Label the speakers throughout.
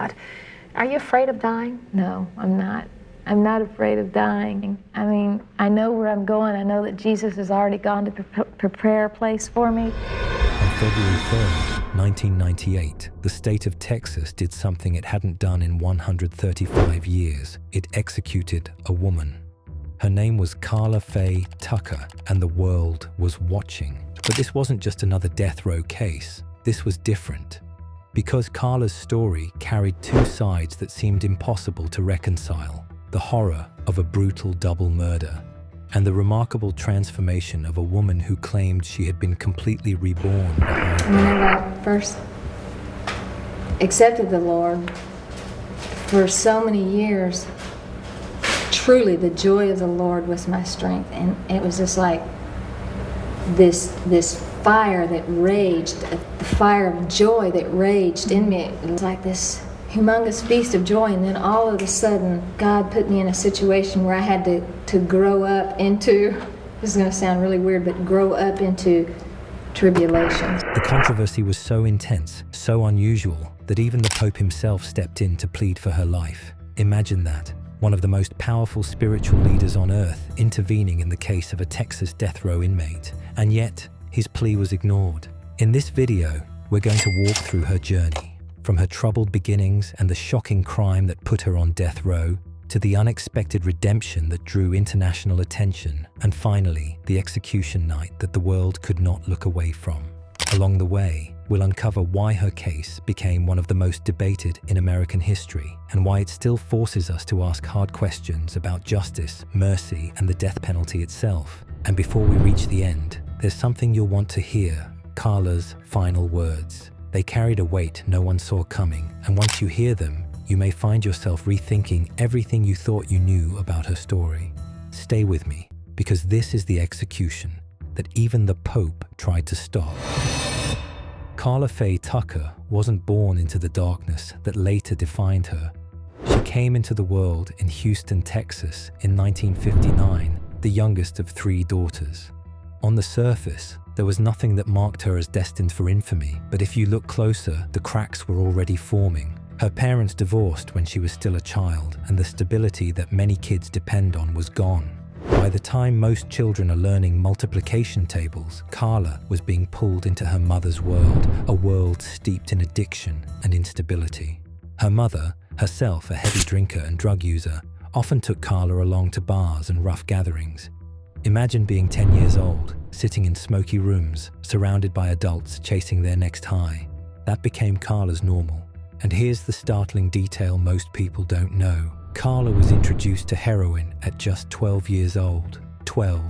Speaker 1: God. Are you afraid of dying?
Speaker 2: No, I'm not. I'm not afraid of dying. I mean, I know where I'm going. I know that Jesus has already gone to prepare a place for me.
Speaker 3: On February 3rd, 1998, the state of Texas did something it hadn't done in 135 years. It executed a woman. Her name was Karla Faye Tucker, and the world was watching. But this wasn't just another death row case. This was different. Because Karla's story carried two sides that seemed impossible to reconcile: the horror of a brutal double murder and the remarkable transformation of a woman who claimed she had been completely reborn behind
Speaker 2: Whenever I first accepted the Lord, for so many years, truly the joy of the Lord was my strength, and it was just like this fire that raged, the fire of joy that raged in me. It was like this humongous feast of joy, and then all of a sudden God put me in a situation where I had to grow up into, this is going to sound really weird, but grow up into tribulations.
Speaker 3: The controversy was so intense, so unusual, that even the Pope himself stepped in to plead for her life. Imagine that. One of the most powerful spiritual leaders on earth intervening in the case of a Texas death row inmate. And yet, his plea was ignored. In this video, we're going to walk through her journey, from her troubled beginnings and the shocking crime that put her on death row, to the unexpected redemption that drew international attention, and finally, the execution night that the world could not look away from. Along the way, we'll uncover why her case became one of the most debated in American history, and why it still forces us to ask hard questions about justice, mercy, and the death penalty itself. And before we reach the end, there's something you'll want to hear: Karla's final words. They carried a weight no one saw coming, and once you hear them, you may find yourself rethinking everything you thought you knew about her story. Stay with me, because this is the execution that even the Pope tried to stop. Karla Fay Tucker wasn't born into the darkness that later defined her. She came into the world in Houston, Texas in 1959, the youngest of 3 daughters. On the surface, there was nothing that marked her as destined for infamy, but if you look closer, the cracks were already forming. Her parents divorced when she was still a child, and the stability that many kids depend on was gone. By the time most children are learning multiplication tables, Karla was being pulled into her mother's world, a world steeped in addiction and instability. Her mother, herself a heavy drinker and drug user, often took Karla along to bars and rough gatherings. Imagine being 10 years old, sitting in smoky rooms, surrounded by adults chasing their next high. That became Karla's normal. And here's the startling detail most people don't know. Karla was introduced to heroin at just 12 years old. 12.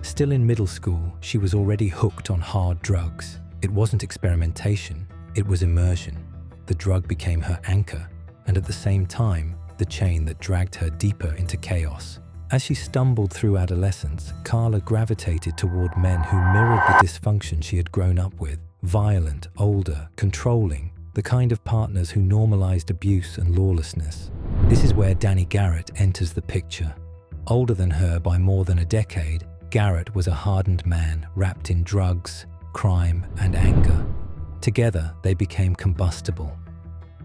Speaker 3: Still in middle school, she was already hooked on hard drugs. It wasn't experimentation, it was immersion. The drug became her anchor, and at the same time, the chain that dragged her deeper into chaos. As she stumbled through adolescence, Karla gravitated toward men who mirrored the dysfunction she had grown up with. Violent, older, controlling, the kind of partners who normalized abuse and lawlessness. This is where Danny Garrett enters the picture. Older than her by more than a decade, Garrett was a hardened man wrapped in drugs, crime, and anger. Together, they became combustible.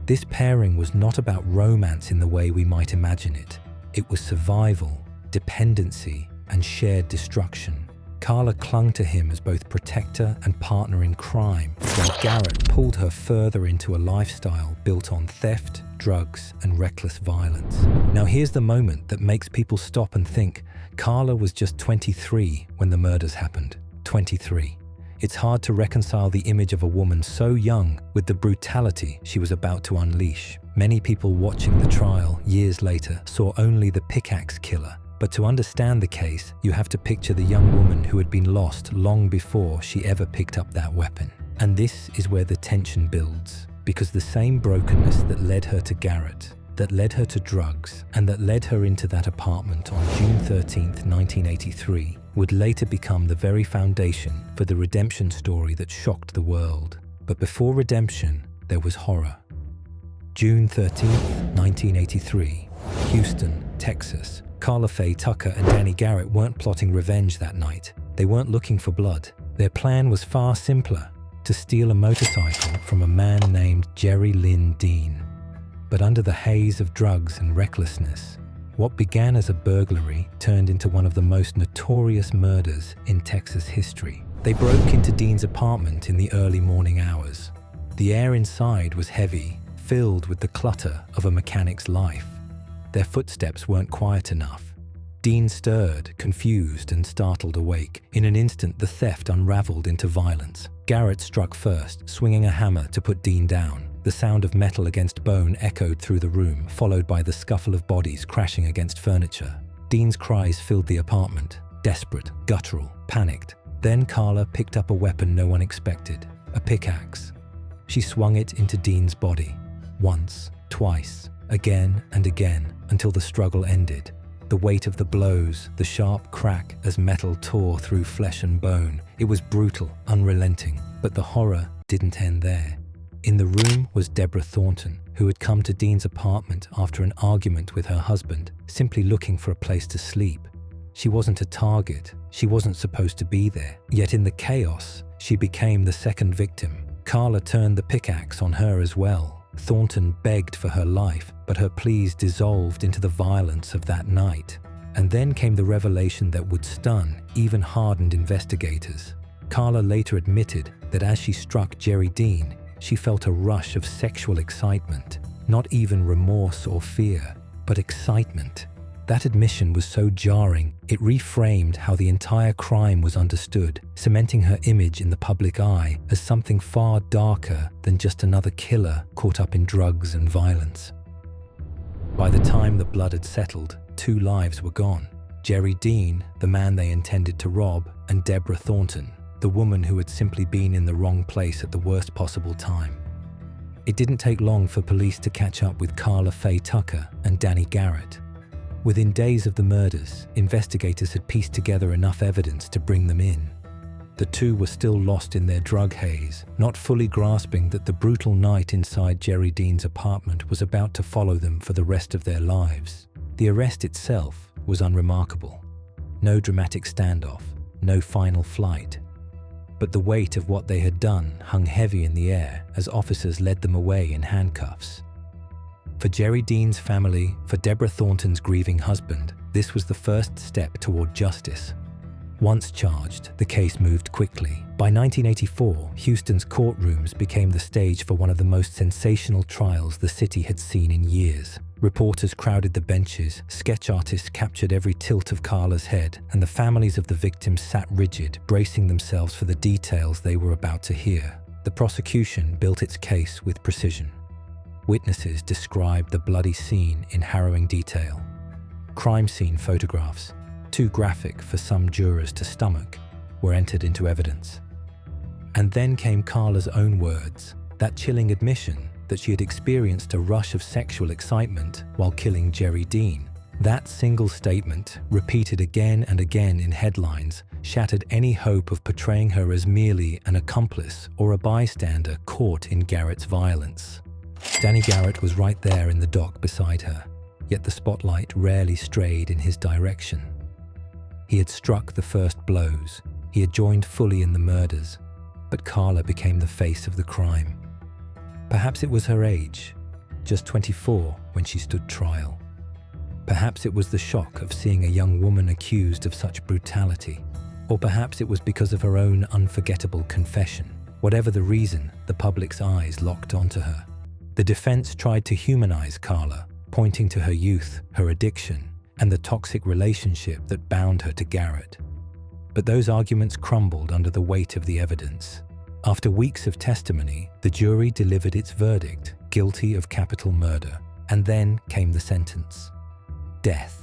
Speaker 3: This pairing was not about romance in the way we might imagine it. It was survival, dependency, and shared destruction. Karla clung to him as both protector and partner in crime, while Garrett pulled her further into a lifestyle built on theft, drugs, and reckless violence. Now here's the moment that makes people stop and think. Karla was just 23 when the murders happened. 23. It's hard to reconcile the image of a woman so young with the brutality she was about to unleash. Many people watching the trial years later saw only the pickaxe killer. But to understand the case, you have to picture the young woman who had been lost long before she ever picked up that weapon. And this is where the tension builds, because the same brokenness that led her to Garrett, that led her to drugs, and that led her into that apartment on June 13th, 1983, would later become the very foundation for the redemption story that shocked the world. But before redemption, there was horror. June 13th, 1983, Houston, Texas. Karla Fay Tucker and Danny Garrett weren't plotting revenge that night. They weren't looking for blood. Their plan was far simpler: to steal a motorcycle from a man named Jerry Lynn Dean. But under the haze of drugs and recklessness, what began as a burglary turned into one of the most notorious murders in Texas history. They broke into Dean's apartment in the early morning hours. The air inside was heavy, filled with the clutter of a mechanic's life. Their footsteps weren't quiet enough. Dean stirred, confused and startled awake. In an instant, the theft unraveled into violence. Garrett struck first, swinging a hammer to put Dean down. The sound of metal against bone echoed through the room, followed by the scuffle of bodies crashing against furniture. Dean's cries filled the apartment, desperate, guttural, panicked. Then Karla picked up a weapon no one expected, a pickaxe. She swung it into Dean's body, once, twice, again and again, until the struggle ended. The weight of the blows, the sharp crack as metal tore through flesh and bone. It was brutal, unrelenting, but the horror didn't end there. In the room was Deborah Thornton, who had come to Dean's apartment after an argument with her husband, simply looking for a place to sleep. She wasn't a target. She wasn't supposed to be there. Yet in the chaos, she became the second victim. Karla turned the pickaxe on her as well. Thornton begged for her life, but her pleas dissolved into the violence of that night. And then came the revelation that would stun even hardened investigators. Karla later admitted that as she struck Jerry Dean, she felt a rush of sexual excitement, not even remorse or fear, but excitement. That admission was so jarring, it reframed how the entire crime was understood, cementing her image in the public eye as something far darker than just another killer caught up in drugs and violence. By the time the blood had settled, 2 lives were gone. Jerry Dean, the man they intended to rob, and Deborah Thornton, the woman who had simply been in the wrong place at the worst possible time. It didn't take long for police to catch up with Karla Faye Tucker and Danny Garrett. Within days of the murders, investigators had pieced together enough evidence to bring them in. The two were still lost in their drug haze, not fully grasping that the brutal night inside Jerry Dean's apartment was about to follow them for the rest of their lives. The arrest itself was unremarkable. No dramatic standoff, no final flight. But the weight of what they had done hung heavy in the air as officers led them away in handcuffs. For Jerry Dean's family, for Deborah Thornton's grieving husband, this was the first step toward justice. Once charged, the case moved quickly. By 1984, Houston's courtrooms became the stage for one of the most sensational trials the city had seen in years. Reporters crowded the benches, sketch artists captured every tilt of Karla's head, and the families of the victims sat rigid, bracing themselves for the details they were about to hear. The prosecution built its case with precision. Witnesses described the bloody scene in harrowing detail. Crime scene photographs, too graphic for some jurors to stomach, were entered into evidence. And then came Karla's own words, that chilling admission that she had experienced a rush of sexual excitement while killing Jerry Dean. That single statement, repeated again and again in headlines, shattered any hope of portraying her as merely an accomplice or a bystander caught in Garrett's violence. Danny Garrett was right there in the dock beside her, yet the spotlight rarely strayed in his direction. He had struck the first blows, he had joined fully in the murders, but Karla became the face of the crime. Perhaps it was her age, just 24 when she stood trial. Perhaps it was the shock of seeing a young woman accused of such brutality, or perhaps it was because of her own unforgettable confession. Whatever the reason, the public's eyes locked onto her. The defense tried to humanize Karla, pointing to her youth, her addiction, and the toxic relationship that bound her to Garrett. But those arguments crumbled under the weight of the evidence. After weeks of testimony, the jury delivered its verdict, guilty of capital murder, and then came the sentence: death.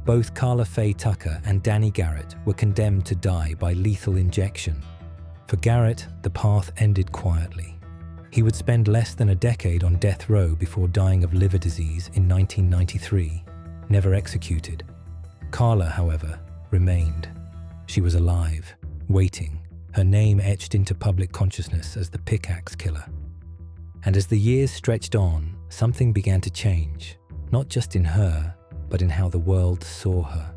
Speaker 3: Both Karla Faye Tucker and Danny Garrett were condemned to die by lethal injection. For Garrett, the path ended quietly. He would spend less than a decade on death row before dying of liver disease in 1993, never executed. Karla, however, remained. She was alive, waiting, her name etched into public consciousness as the pickaxe killer. And as the years stretched on, something began to change, not just in her, but in how the world saw her.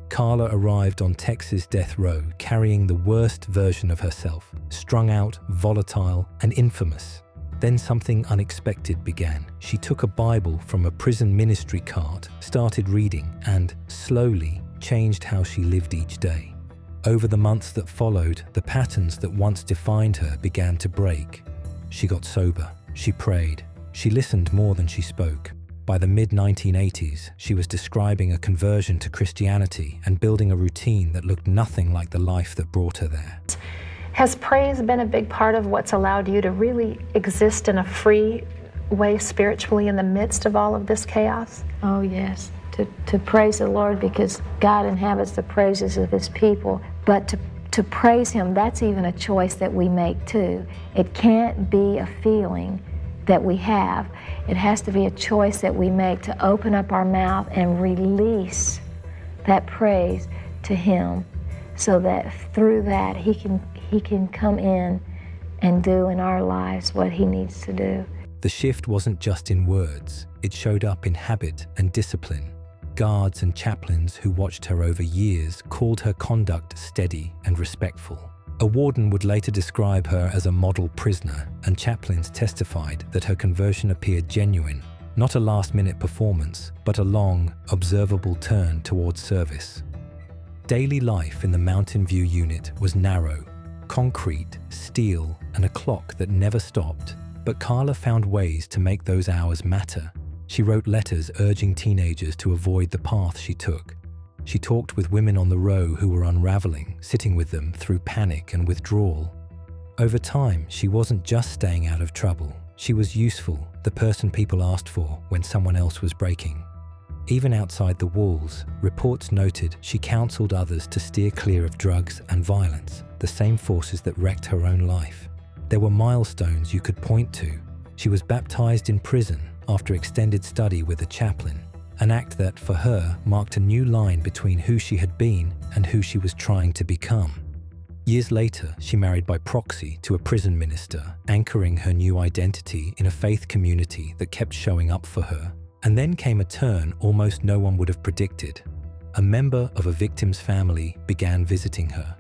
Speaker 3: Karla arrived on Texas death row carrying the worst version of herself, strung out, volatile, and infamous. Then something unexpected began. She took a Bible from a prison ministry cart, started reading, and slowly changed how she lived each day. Over the months that followed, the patterns that once defined her began to break. She got sober. She prayed. She listened more than she spoke. By the mid-1980s, she was describing a conversion to Christianity and building a routine that looked nothing like the life that brought her there.
Speaker 1: Has praise been a big part of what's allowed you to really exist in a free way spiritually in the midst of all of this chaos?
Speaker 2: Oh, yes. To praise the Lord, because God inhabits the praises of His people. But to praise Him, that's even a choice that we make too. It can't be a feeling that we have. It has to be a choice that we make to open up our mouth and release that praise to Him, so that through that He can come in and do in our lives what He needs to do.
Speaker 3: The shift wasn't just in words. It showed up in habit and discipline. Guards and chaplains who watched her over years called her conduct steady and respectful. A warden would later describe her as a model prisoner, and chaplains testified that her conversion appeared genuine, not a last-minute performance, but a long, observable turn towards service. Daily life in the Mountain View unit was narrow, concrete, steel, and a clock that never stopped. But Karla found ways to make those hours matter. She wrote letters urging teenagers to avoid the path she took. She talked with women on the row who were unraveling, sitting with them through panic and withdrawal. Over time, she wasn't just staying out of trouble. She was useful, the person people asked for when someone else was breaking. Even outside the walls, reports noted she counseled others to steer clear of drugs and violence, the same forces that wrecked her own life. There were milestones you could point to. She was baptized in prison after extended study with a chaplain, an act that, for her, marked a new line between who she had been and who she was trying to become. Years later, she married by proxy to a prison minister, anchoring her new identity in a faith community that kept showing up for her. And then came a turn almost no one would have predicted. A member of a victim's family began visiting her.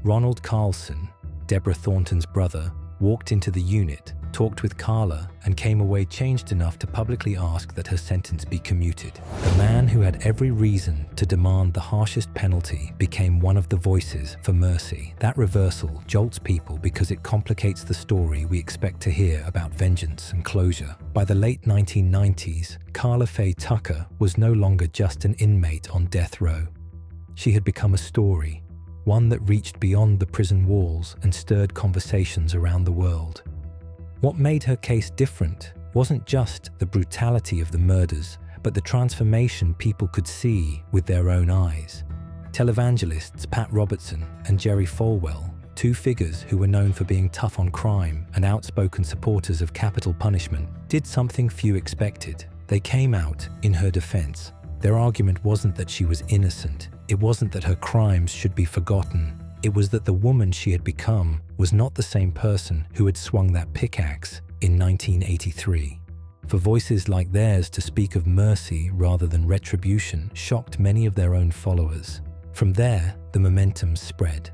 Speaker 3: Ronald Carlson, Deborah Thornton's brother, walked into the unit, talked with Karla, and came away changed enough to publicly ask that her sentence be commuted. The man who had every reason to demand the harshest penalty became one of the voices for mercy. That reversal jolts people because it complicates the story we expect to hear about vengeance and closure. By the late 1990s, Karla Fay Tucker was no longer just an inmate on death row. She had become a story, one that reached beyond the prison walls and stirred conversations around the world. What made her case different wasn't just the brutality of the murders, but the transformation people could see with their own eyes. Televangelists Pat Robertson and Jerry Falwell, two figures who were known for being tough on crime and outspoken supporters of capital punishment, did something few expected. They came out in her defense. Their argument wasn't that she was innocent. It wasn't that her crimes should be forgotten. It was that the woman she had become was not the same person who had swung that pickaxe in 1983. For voices like theirs to speak of mercy rather than retribution shocked many of their own followers. From there, the momentum spread.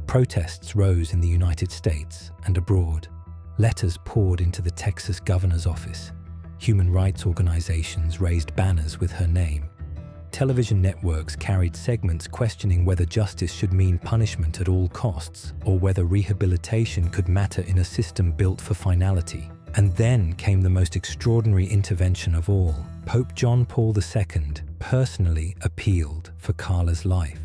Speaker 3: Protests rose in the United States and abroad. Letters poured into the Texas governor's office. Human rights organizations raised banners with her name. Television networks carried segments questioning whether justice should mean punishment at all costs, or whether rehabilitation could matter in a system built for finality. And then came the most extraordinary intervention of all. Pope John Paul II personally appealed for Karla's life.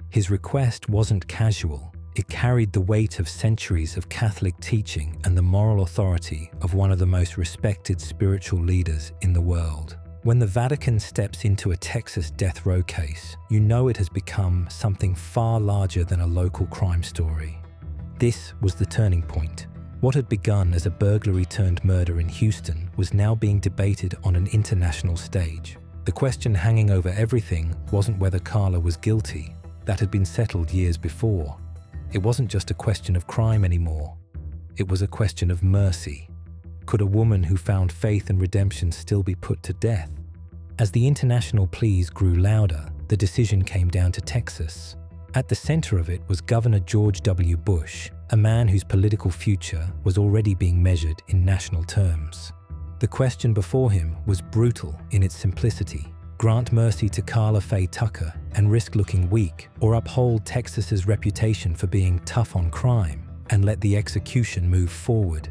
Speaker 3: His request wasn't casual. It carried the weight of centuries of Catholic teaching and the moral authority of one of the most respected spiritual leaders in the world. When the Vatican steps into a Texas death row case, you know it has become something far larger than a local crime story. This was the turning point. What had begun as a burglary-turned-murder in Houston was now being debated on an international stage. The question hanging over everything wasn't whether Karla was guilty. That had been settled years before. It wasn't just a question of crime anymore. It was a question of mercy. Could a woman who found faith and redemption still be put to death? As the international pleas grew louder, the decision came down to Texas. At the center of it was Governor George W. Bush, a man whose political future was already being measured in national terms. The question before him was brutal in its simplicity. Grant mercy to Karla Fay Tucker and risk looking weak, or uphold Texas's reputation for being tough on crime and let the execution move forward.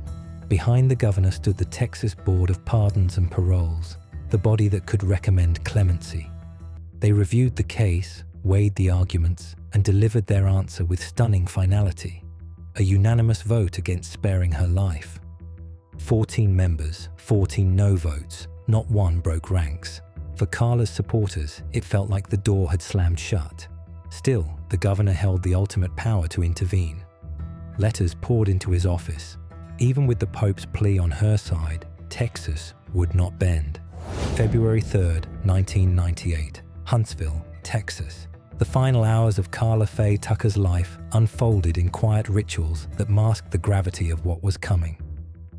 Speaker 3: Behind the governor stood the Texas Board of Pardons and Paroles, the body that could recommend clemency. They reviewed the case, weighed the arguments, and delivered their answer with stunning finality: a unanimous vote against sparing her life. 14 members, 14 no votes, not one broke ranks. For Karla's supporters, it felt like the door had slammed shut. Still, the governor held the ultimate power to intervene. Letters poured into his office. Even with the Pope's plea on her side, Texas would not bend. February 3rd, 1998, Huntsville, Texas. The final hours of Karla Fay Tucker's life unfolded in quiet rituals that masked the gravity of what was coming.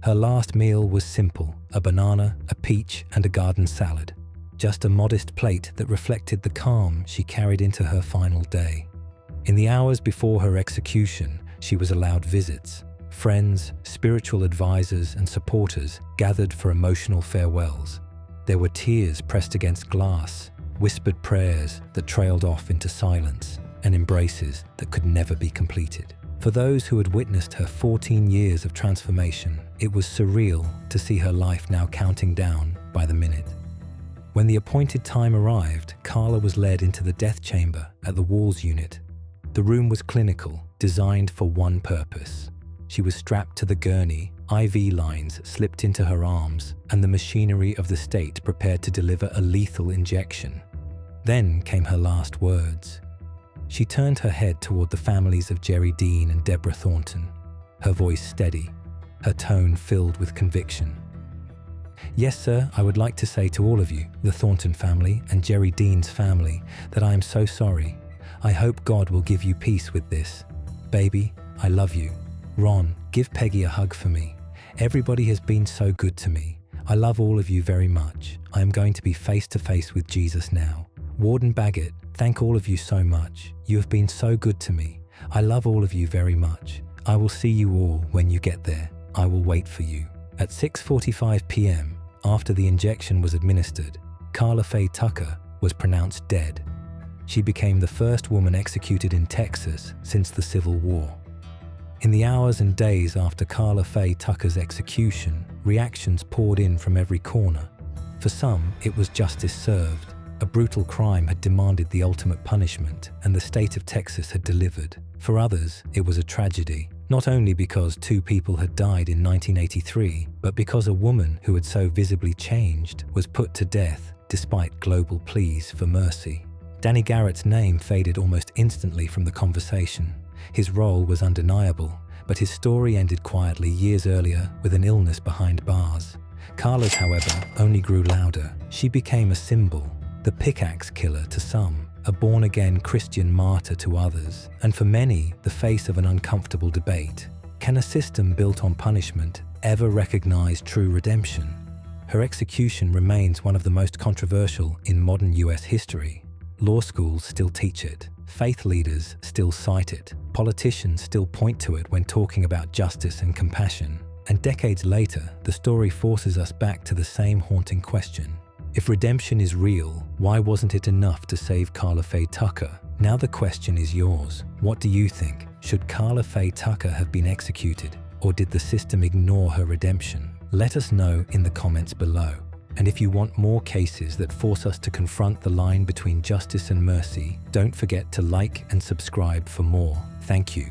Speaker 3: Her last meal was simple: a banana, a peach, and a garden salad. Just a modest plate that reflected the calm she carried into her final day. In the hours before her execution, she was allowed visits. Friends, spiritual advisors, and supporters gathered for emotional farewells. There were tears pressed against glass, whispered prayers that trailed off into silence, and embraces that could never be completed. For those who had witnessed her 14 years of transformation, it was surreal to see her life now counting down by the minute. When the appointed time arrived, Karla was led into the death chamber at the Walls unit. The room was clinical, designed for one purpose. She was strapped to the gurney, IV lines slipped into her arms, and the machinery of the state prepared to deliver a lethal injection. Then came her last words. She turned her head toward the families of Jerry Dean and Deborah Thornton, her voice steady, her tone filled with conviction. "Yes, sir, I would like to say to all of you, the Thornton family and Jerry Dean's family, that I am so sorry. I hope God will give you peace with this. Baby, I love you. Ron, give Peggy a hug for me. Everybody has been so good to me. I love all of you very much. I am going to be face to face with Jesus now. Warden Baggett, thank all of you so much. You have been so good to me. I love all of you very much. I will see you all when you get there. I will wait for you." At 6:45 p.m., after the injection was administered, Karla Fay Tucker was pronounced dead. She became the first woman executed in Texas since the Civil War. In the hours and days after Karla Fay Tucker's execution, reactions poured in from every corner. For some, it was justice served. A brutal crime had demanded the ultimate punishment, and the state of Texas had delivered. For others, it was a tragedy, not only because 2 people had died in 1983, but because a woman who had so visibly changed was put to death despite global pleas for mercy. Danny Garrett's name faded almost instantly from the conversation. His role was undeniable, but his story ended quietly years earlier with an illness behind bars. Karla's, however, only grew louder. She became a symbol, the pickaxe killer to some, a born-again Christian martyr to others, and for many, the face of an uncomfortable debate. Can a system built on punishment ever recognize true redemption? Her execution remains one of the most controversial in modern US history. Law schools still teach it. Faith leaders still cite it. Politicians still point to it when talking about justice and compassion. And decades later, the story forces us back to the same haunting question. If redemption is real, why wasn't it enough to save Karla Fay Tucker? Now the question is yours. What do you think? Should Karla Fay Tucker have been executed, or did the system ignore her redemption? Let us know in the comments below. And if you want more cases that force us to confront the line between justice and mercy, don't forget to like and subscribe for more. Thank you.